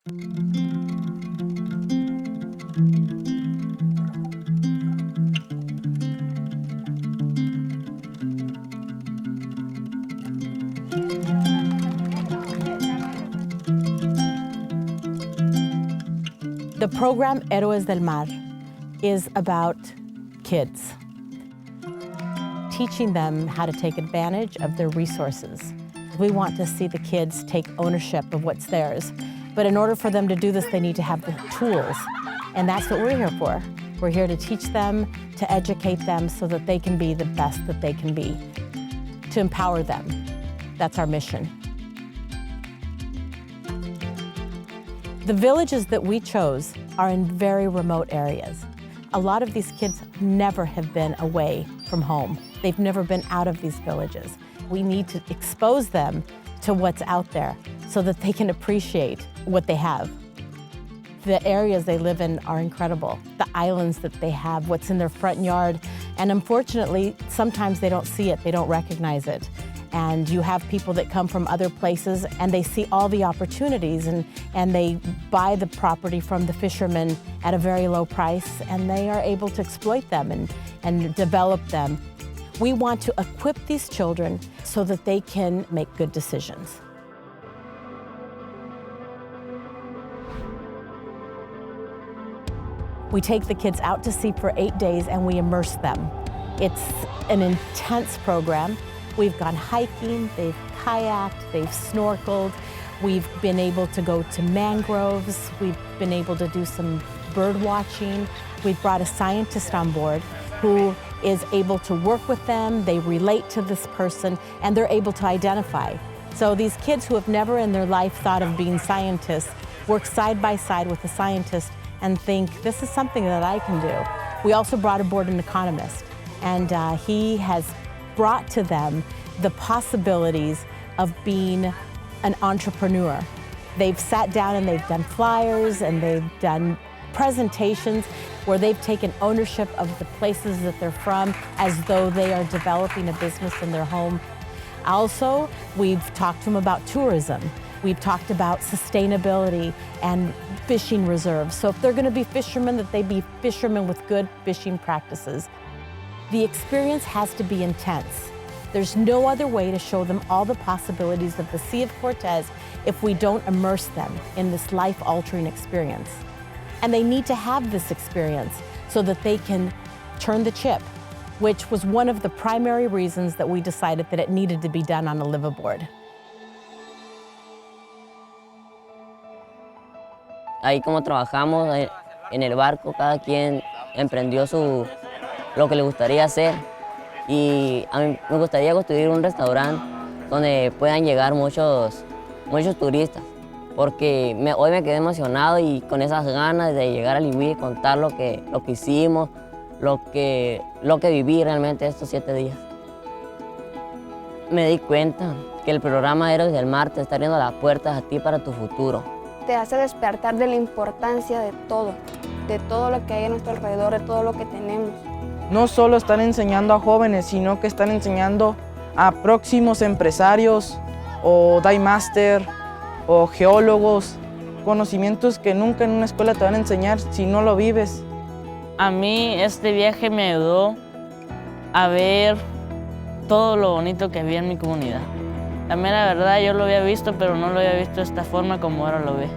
The program Héroes del Mar is about kids, teaching them how to take advantage of their resources. We want to see the kids take ownership of what's theirs, but in order for them to do this, they need to have the tools, and that's what we're here for. We're here to teach them, to educate them so that they can be the best that they can be, to empower them. That's our mission. The villages that we chose are in very remote areas. A lot of these kids never have been away from home. They've never been out of these villages. We need to expose them to what's out there so that they can appreciate what they have. The areas they live in are incredible. The islands that they have, what's in their front yard, and unfortunately, sometimes they don't see it, they don't recognize it. And you have people that come from other places and they see all the opportunities and they buy the property from the fishermen at a very low price and they are able to exploit them and develop them. We want to equip these children so that they can make good decisions. We take the kids out to sea for 8 days and we immerse them. It's an intense program. We've gone hiking, they've kayaked, they've snorkeled. We've been able to go to mangroves. We've been able to do some bird watching. We've brought a scientist on board who is able to work with them. They relate to this person and they're able to identify. So these kids who have never in their life thought of being scientists work side by side with a scientist and think, this is something that I can do. We also brought aboard an economist and he has brought to them the possibilities of being an entrepreneur. They've sat down and they've done flyers and they've done presentations where they've taken ownership of the places that they're from as though they are developing a business in their home. Also, we've talked to them about tourism. We've talked about sustainability and fishing reserves. So if they're going to be fishermen, that they be fishermen with good fishing practices. The experience has to be intense. There's no other way to show them all the possibilities of the Sea of Cortez if we don't immerse them in this life-altering experience. And they need to have this experience so that they can turn the chip, which was one of the primary reasons that we decided that it needed to be done on a liveaboard. Ahí como trabajamos en el barco, cada quien emprendió lo que le gustaría hacer y a mí me gustaría construir un restaurante donde puedan llegar muchos turistas porque hoy me quedé emocionado y con esas ganas de llegar a Lihuí y contar lo que hicimos, lo que viví realmente estos 7 días. Me di cuenta que el programa Héroes del Mar te está abriendo las puertas a ti para tu futuro. Te hace despertar de la importancia de todo lo que hay a nuestro alrededor, de todo lo que tenemos. No solo están enseñando a jóvenes, sino que están enseñando a próximos empresarios o dive master o geólogos, conocimientos que nunca en una escuela te van a enseñar si no lo vives. A mí este viaje me ayudó a ver todo lo bonito que había en mi comunidad. La mera verdad, yo lo había visto, pero no lo había visto de esta forma como ahora lo ve.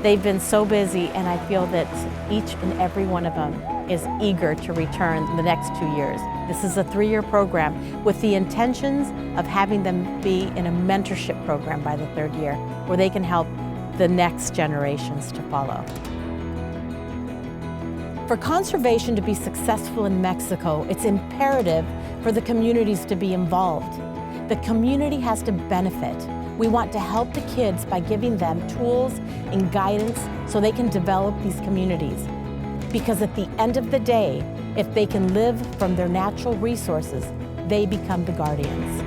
They've been so busy, and I feel that each and every one of them is eager to return the next 2 years. This is a 3-year program with the intentions of having them be in a mentorship program by the 3rd year, where they can help the next generations to follow. For conservation to be successful in Mexico, it's imperative for the communities to be involved. The community has to benefit. We want to help the kids by giving them tools and guidance so they can develop these communities. Because at the end of the day, if they can live from their natural resources, they become the guardians.